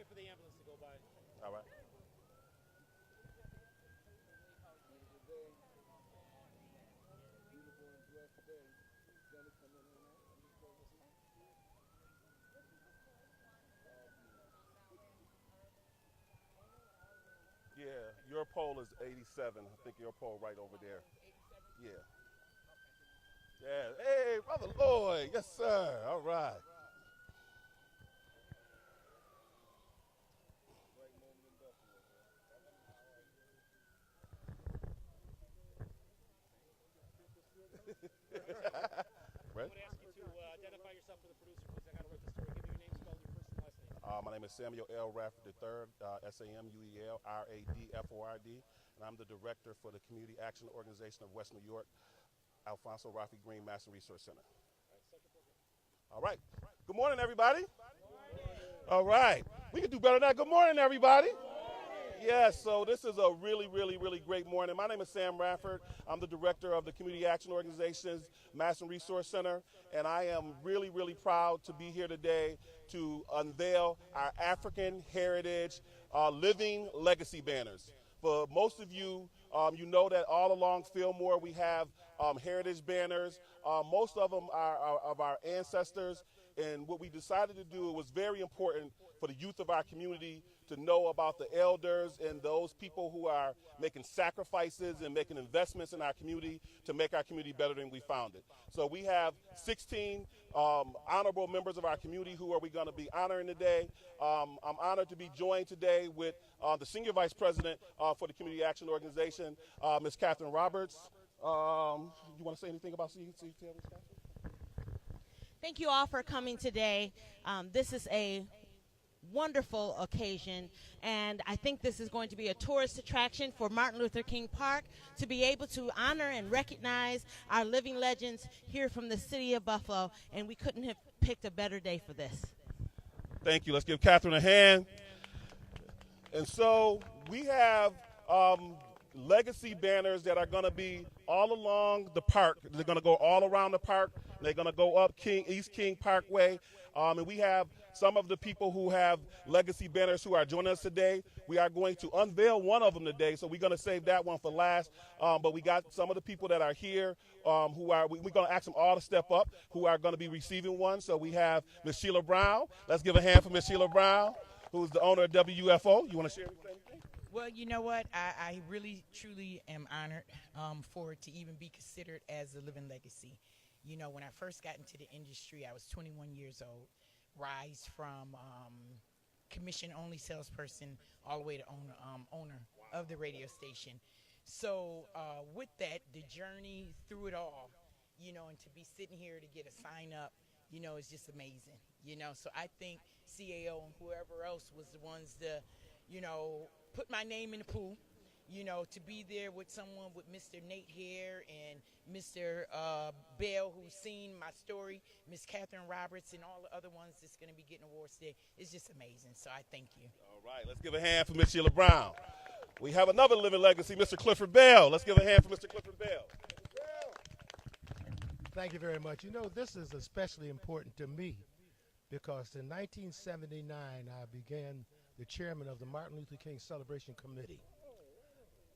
wait for the ambulance to go by. All right. Yeah, your poll is 87. I think your poll right over there. Yeah. Yeah. Hey, Brother Lloyd. Yes, sir. All right. I'm Ready? going to ask you to identify yourself for the producer, please. I got to write the story. Give me your name, spell your first and last name. My name is Samuel L. Rafford III, Samuel Radford, and I'm the director for the Community Action Organization of West New York, Alfonso Rafi Green Master Resource Center. All right. Good morning, everybody. All right. We can do better than that. Good morning, everybody. Yes, so this is a really, really, really great morning. My name is Sam Rafford. I'm the director of the Community Action Organization's Master Resource Center, and I am really, really proud to be here today to unveil our African Heritage Living Legacy banners. For most of you, you know that all along Fillmore we have heritage banners. Most of them are of our ancestors, and what we decided to do, it was very important for the youth of our community to know about the elders and those people who are making sacrifices and making investments in our community to make our community better than we found it. So we have 16 honorable members of our community who are we going to be honoring today. I'm honored to be joined today with the Senior Vice President for the Community Action Organization, Ms. Catherine Roberts. You want to say anything about CTL, Ms. Catherine? Thank you all for coming today. This is a wonderful occasion, and I think this is going to be a tourist attraction for Martin Luther King Park to be able to honor and recognize our living legends here from the city of Buffalo, and we couldn't have picked a better day for this. Thank you. Let's give Catherine a hand. And so we have legacy banners that are going to be all along the park. They're going to go all around the park. They're going to go up East King Parkway. And we have some of the people who have legacy banners who are joining us today. We are going to unveil one of them today, so we're going to save that one for last. But we got some of the people that are here we're going to ask them all to step up, who are going to be receiving one. So we have Ms. Sheila Brown. Let's give a hand for Ms. Sheila Brown, who's the owner of WFO. You want to share anything? Well, you know what? I really, truly am honored for it to even be considered as a living legacy. You know, when I first got into the industry, I was 21 years old, rise from commission-only salesperson all the way to owner of the radio station. So with that, the journey through it all, you know, and to be sitting here to get a sign-up, you know, is just amazing. You know, so I think CAO and whoever else was the ones to, you know, put my name in the pool, you know, to be there with someone with Mr. Nate Hare and Mr. Bell, who's seen my story, Miss Catherine Roberts, and all the other ones that's going to be getting awards today. It's just amazing. So I thank you. All right, let's give a hand for Miss Sheila Brown. We have another living legacy, Mr. Clifford Bell. Let's give a hand for Mr. Clifford Bell. Thank you very much. You know, this is especially important to me because in 1979, I began the chairman of the Martin Luther King Celebration Committee.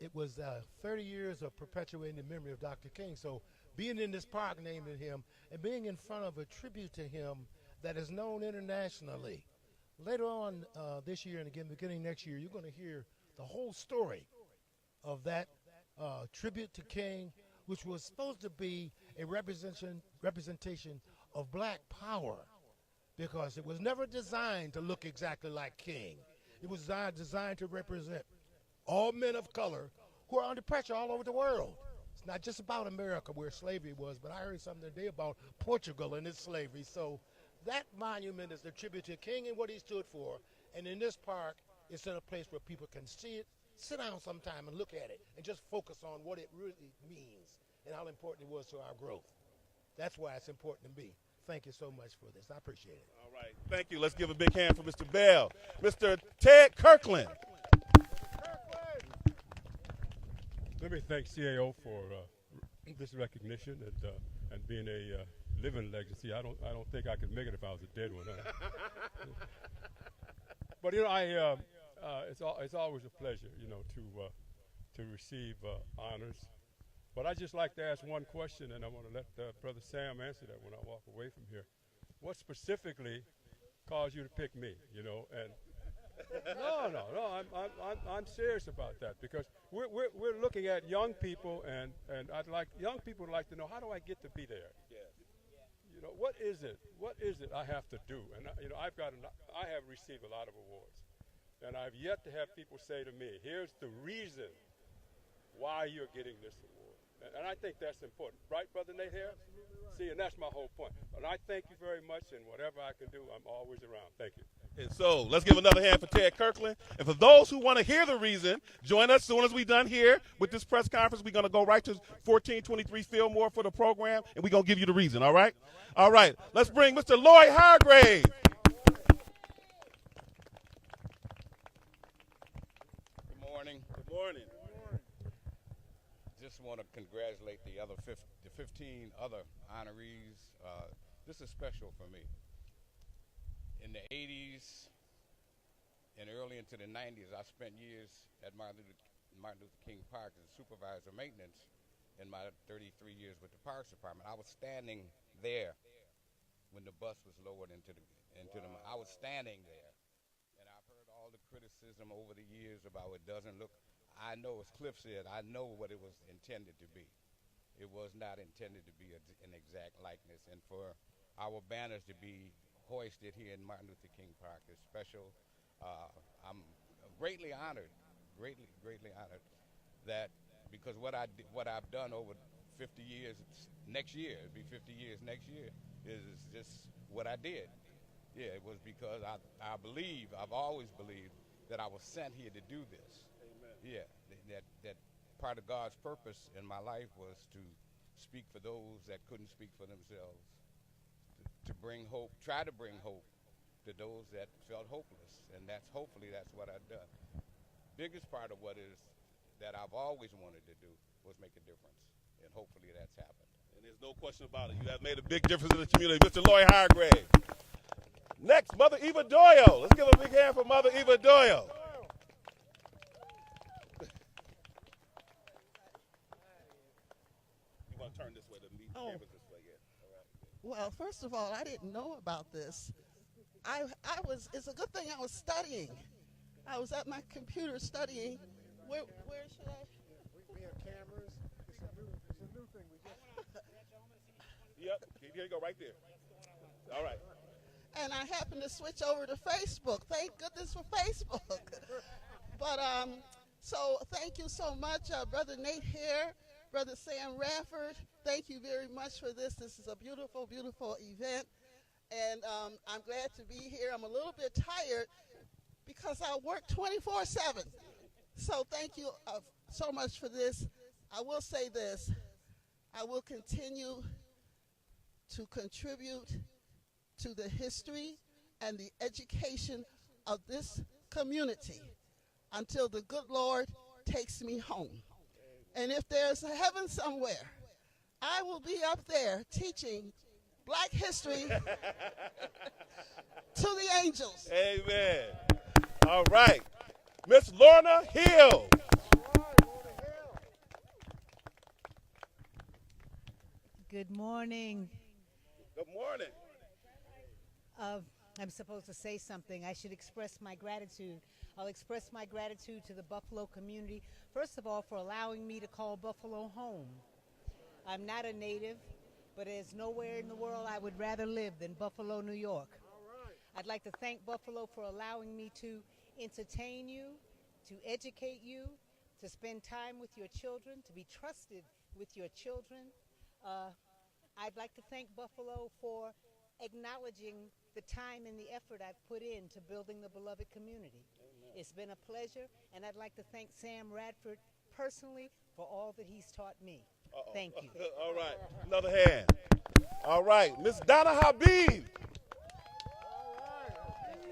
It was 30 years of perpetuating the memory of Dr. King. So being in this park naming him and being in front of a tribute to him that is known internationally. Later on this year and again beginning next year, you're going to hear the whole story of that tribute to King, which was supposed to be a representation of black power, because it was never designed to look exactly like King. It was designed to represent all men of color who are under pressure all over the world. It's not just about America where slavery was, but I heard something today about Portugal and its slavery. So that monument is a tribute to King and what he stood for. And in this park, it's in a place where people can see it, sit down sometime and look at it, and just focus on what it really means and how important it was to our growth. That's why it's important to me. Thank you so much for this. I appreciate it. All right, thank you. Let's give a big hand for Mr. Bell. Mr. Ted Kirkland. Let me thank CAO for this recognition and being a living legacy. I don't think I could make it if I was a dead one. But it's always a pleasure, to receive honors. But I just like to ask one question, and I want to let Brother Sam answer that when I walk away from here. What specifically caused you to pick me? And no. I'm serious about that, because we're looking at young people, and young people would like to know, how do I get to be there? Yes. What is it? What is it I have to do? And I have received a lot of awards, and I've yet to have people say to me, "Here's the reason why you're getting this award." And I think that's important, right, Brother Nate Harris? See, and that's my whole point. And I thank you very much, and whatever I can do, I'm always around. Thank you. And so let's give another hand for Ted Kirkland. And for those who want to hear the reason, join us as soon as we're done here with this press conference. We're going to go right to 1423 Fillmore for the program, and we're going to give you the reason, all right? All right. Let's bring Mr. Lloyd Hargrave. Good morning. Good morning. Just want to congratulate the 15 other honorees. This is special for me. In the 80s and early into the 90s, I spent years at Martin Luther King Park as a supervisor of maintenance in my 33 years with the Parks Department. I was standing there when the bus was lowered into the. I was standing there, and I've heard all the criticism over the years about it doesn't look. I know, as Cliff said, I know what it was intended to be. It was not intended to be an exact likeness, and for our banners to be hoisted here in Martin Luther King Park is special. I'm greatly honored that, because what I've done over 50 years, next year, it'll be 50 years next year, is just what I did. Yeah, it was because I've always believed that I was sent here to do this. Amen. Yeah, that part of God's purpose in my life was to speak for those that couldn't speak for themselves, to bring hope, try to bring hope to those that felt hopeless, and hopefully that's what I've done. Biggest part of what is that I've always wanted to do was make a difference, and hopefully that's happened. And there's no question about it. You have made a big difference in the community. Mr. Lloyd Hargrave. Next, Mother Eva Doyle. Let's give a big hand for Mother Eva Doyle. You want to turn this way to meet cameras this way, yeah. All right. Well, first of all, I didn't know about this. It's a good thing I was studying. I was at my computer studying. Where should I? We have cameras. It's a new thing. Yep, here you go, right there. All right. And I happened to switch over to Facebook. Thank goodness for Facebook. But so thank you so much, Brother Nate Hare, Brother Sam Radford. Thank you very much for this. This is a beautiful, beautiful event. And I'm glad to be here. I'm a little bit tired because I work 24/7. So thank you so much for this. I will say this. I will continue to contribute to the history and the education of this community until the good Lord takes me home. And if there's a heaven somewhere, I will be up there teaching Black history to the angels. Amen. All right. Miss Lorna Hill. Good morning. Good morning. I'm supposed to say something. I should express my gratitude. I'll express my gratitude to the Buffalo community, first of all, for allowing me to call Buffalo home. I'm not a native, but there's nowhere in the world I would rather live than Buffalo, New York. I'd like to thank Buffalo for allowing me to entertain you, to educate you, to spend time with your children, to be trusted with your children. I'd like to thank Buffalo for acknowledging the time and the effort I've put into building the beloved community. Amen. It's been a pleasure, and I'd like to thank Sam Radford personally for all that he's taught me. Uh-oh. Thank you. All right, another hand. All right, Miss Donna Habib.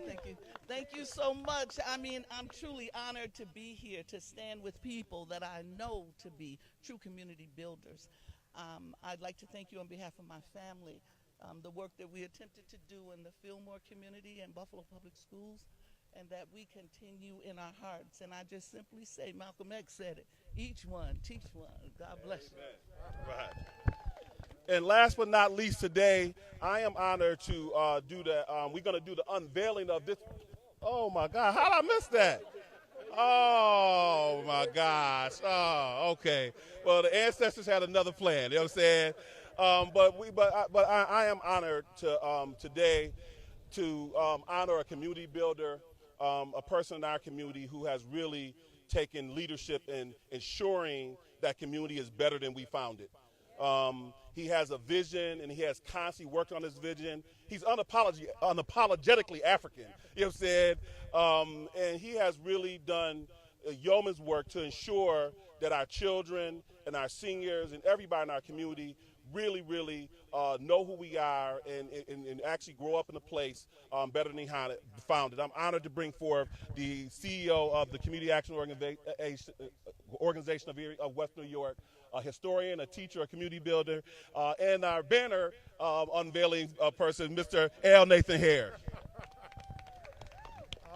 Thank you. Thank you so much. I mean, I'm truly honored to be here to stand with people that I know to be true community builders. I'd like to thank you on behalf of my family. The work that we attempted to do in the Fillmore community and Buffalo Public Schools and that we continue in our hearts. And I just simply say, Malcolm X said it, each one, teach one. God bless you. Right. And last but not least today, I am honored to we're going to do the unveiling of this. Oh, my God. How did I miss that? Oh, my gosh. Oh, okay. Well, the ancestors had another plan. You know what I'm saying? But I am honored to today to honor a community builder, a person in our community who has really taken leadership in ensuring that community is better than we found it. He has a vision, and he has constantly worked on his vision. He's unapologetically African, you know what I'm saying? And he has really done yeoman's work to ensure that our children and our seniors and everybody in our community really know who we are and actually grow up in a place better than he found it. I'm honored to bring forth the CEO of the Community Action Organization of West New York, a historian, a teacher, a community builder, and our banner unveiling person, Mr. L. Nathan Hare.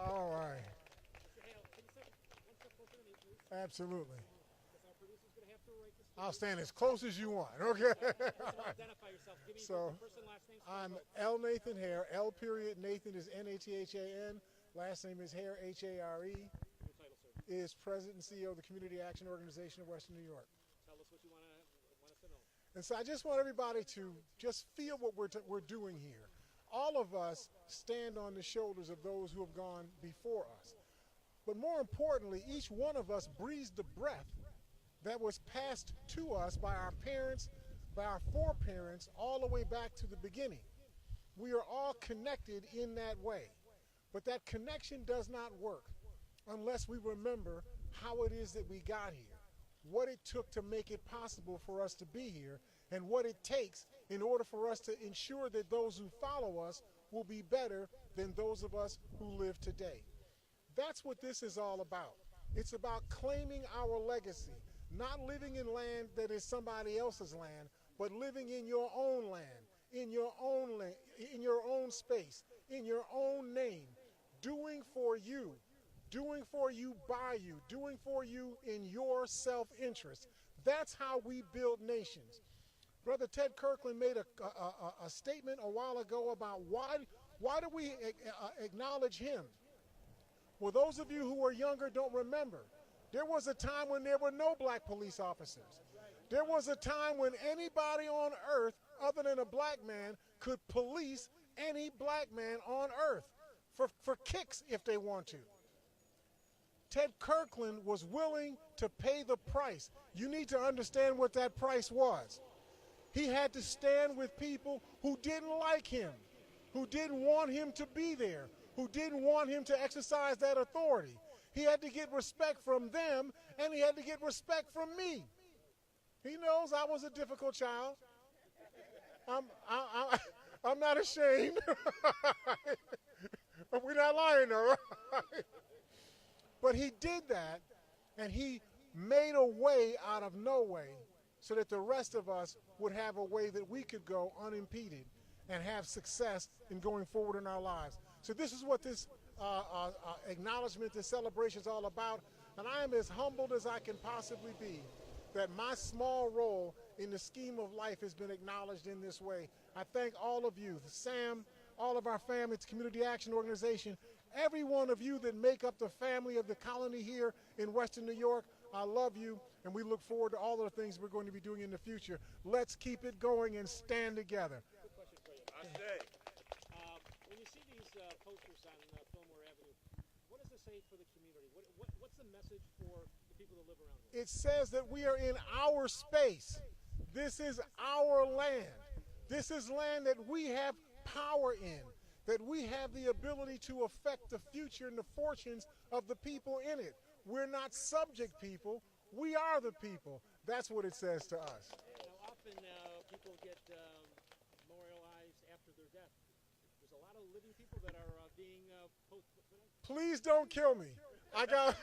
All right. Absolutely. I'll stand as close as you want, okay? Identify yourself. Give me So, your first and last name. I'm L. Nathan Hare. L. period Nathan is Nathan. Last name is Hare, Hare. Your title, sir. Is President and CEO of the Community Action Organization of Western New York. Tell us what you want us to know. And so I just want everybody to just feel what we're doing here. All of us stand on the shoulders of those who have gone before us. But more importantly, each one of us breathes the breath that was passed to us by our parents, by our foreparents, all the way back to the beginning. We are all connected in that way. But that connection does not work unless we remember how it is that we got here, what it took to make it possible for us to be here, and what it takes in order for us to ensure that those who follow us will be better than those of us who live today. That's what this is all about. It's about claiming our legacy, not living in land that is somebody else's land, but living in your own land, in your own space, in your own name, doing for you by you, doing for you in your self-interest. That's how we build nations. Brother Ted Kirkland made a statement a while ago about why do we acknowledge him? Well, those of you who are younger don't remember. There was a time when there were no black police officers. There was a time when anybody on earth other than a black man could police any black man on earth for kicks if they want to. Ted Kirkland was willing to pay the price. You need to understand what that price was. He had to stand with people who didn't like him, who didn't want him to be there, who didn't want him to exercise that authority. He had to get respect from them, and he had to get respect from me. He knows I was a difficult child. I'm not ashamed. We're not lying, though, right? But he did that, and he made a way out of no way so that the rest of us would have a way that we could go unimpeded and have success in going forward in our lives. So this is what this acknowledgement, this celebration is all about. And I am as humbled as I can possibly be that my small role in the scheme of life has been acknowledged in this way. I thank all of you, Sam, all of our families, Community Action Organization, every one of you that make up the family of the colony here in Western New York. I love you, and we look forward to all of the things we're going to be doing in the future. Let's keep it going and stand together. Good question for you. When you see these posters on Fillmore Avenue, what does it say for the community? What's the message for the people that live around here? It says that we are in our space. This is our land. This is land that we have power in, that we have the ability to affect the future and the fortunes of the people in it. We're not subject people. We are the people. That's what it says to us. Often people get memorialized after their death. There's a lot of living people that are being Please don't kill me. I got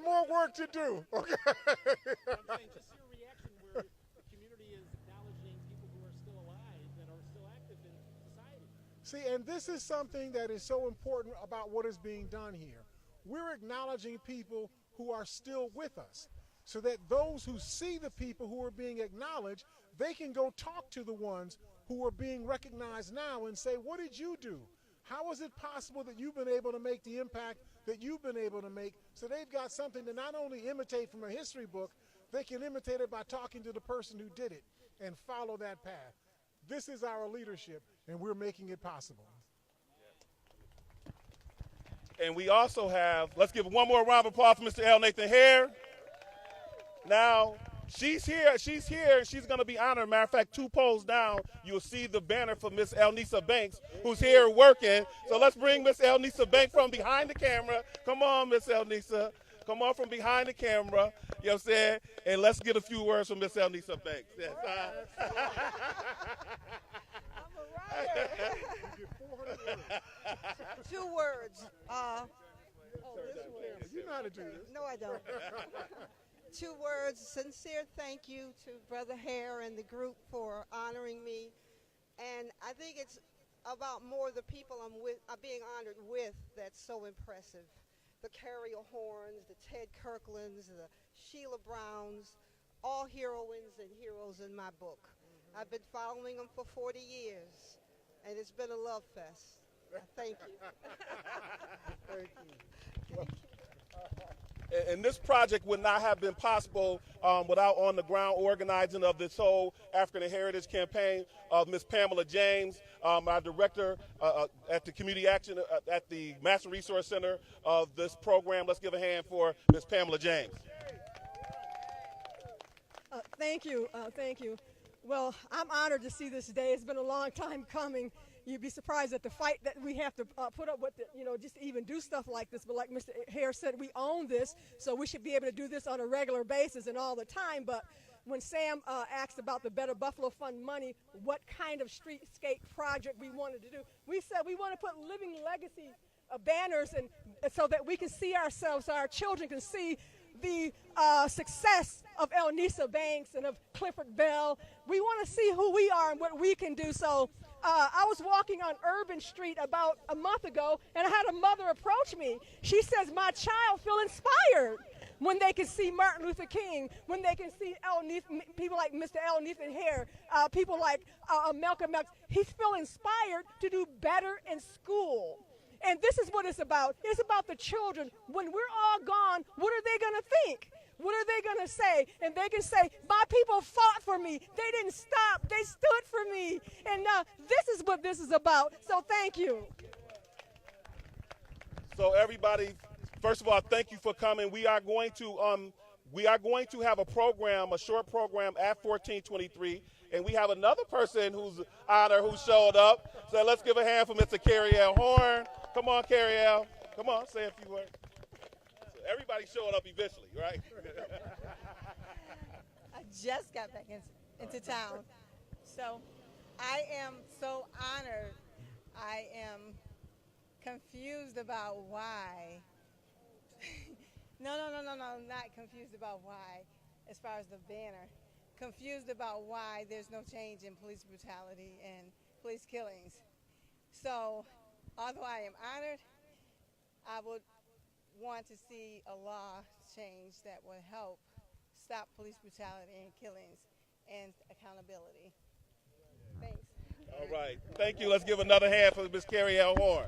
more work to do. Okay. I'm saying, just your reaction where the community is acknowledging people who are still alive, that are still active in society. See, and this is something that is so important about what is being done here. We're acknowledging people who are still with us, so that those who see the people who are being acknowledged, they can go talk to the ones who are being recognized now and say, what did you do? How is it possible that you've been able to make the impact that you've been able to make? So they've got something to not only imitate from a history book, they can imitate it by talking to the person who did it and follow that path. This is our leadership, and we're making it possible. And we also have, let's give one more round of applause for Mr. L. Nathan Hare. Now, she's here, and she's going to be honored. Matter of fact, 2 poles down, you'll see the banner for Miss Elnisa Banks, who's here working. So let's bring Miss Elnisa Banks from behind the camera. Come on, Miss Elnisa. Come on from behind the camera. You know what I'm saying? And let's get a few words from Miss Elnisa Banks. Yes. I'm a writer. 2 words. You know how to do this. No, I don't. 2 words. Sincere thank you to Brother Hare and the group for honoring me. And I think it's about more the people I'm being honored with that's so impressive. The Carrie Horns, the Ted Kirklands, the Sheila Browns, all heroines and heroes in my book. I've been following them for 40 years, and it's been a love fest. Thank you. Thank you. And this project would not have been possible without on-the-ground organizing of this whole African Heritage Campaign of Ms. Pamela James, our director at the Community Action at the Master Resource Center of this program. Let's give a hand for Ms. Pamela James. Thank you. Thank you. Well, I'm honored to see this day. It's been a long time coming. You'd be surprised at the fight that we have to put up with, just to even do stuff like this. But like Mr. Hare said, we own this, so we should be able to do this on a regular basis and all the time. But when Sam asked about the Better Buffalo Fund money, what kind of streetscape project we wanted to do, we said we want to put living legacy banners and so that we can see ourselves, so our children can see the success of Elnisa Banks and of Clifford Bell. We want to see who we are and what we can do. So I was walking on Urban Street about a month ago, and I had a mother approach me. She says, my child feel inspired when they can see Martin Luther King, when they can see people like Mr. L. Nathan Hare, people like Malcolm X. He's feel inspired to do better in school. And this is what it's about. It's about the children. When we're all gone, what are they going to think? What are they going to say? And they can say, my people fought for me. They didn't stop. They stood for me. And this is what this is about. So thank you. So everybody, first of all, thank you for coming. We are going to have a program, a short program at 1423. And we have another person who's honored who showed up. So let's give a hand for Mr. Carrie L. Horn. Come on, Carrie L. Come on, say a few words. So everybody's showing up eventually, right? I just got back into town. So I am so honored. I am confused about why. No, not confused about why as far as the banner. Confused about why there's no change in police brutality and police killings. So, although I am honored, I would want to see a law change that would help stop police brutality and killings and accountability. Thanks. All right. Thank you. Let's give another hand for Ms. Carrie L. Horn.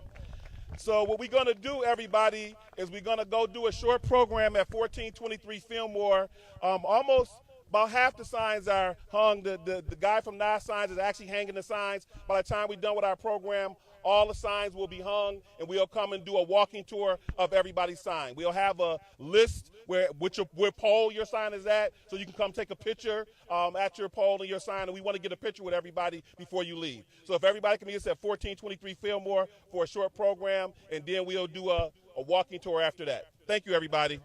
So what we're going to do, everybody, is we're going to go do a short program at 1423 Fillmore. Almost about half the signs are hung. The guy from Nas Signs is actually hanging the signs. By the time we're done with our program, all the signs will be hung, and we'll come and do a walking tour of everybody's sign. We'll have a list where pole your sign is at, so you can come take a picture at your pole and your sign, and we want to get a picture with everybody before you leave. So if everybody can meet us at 1423 Fillmore for a short program, and then we'll do a walking tour after that. Thank you, everybody.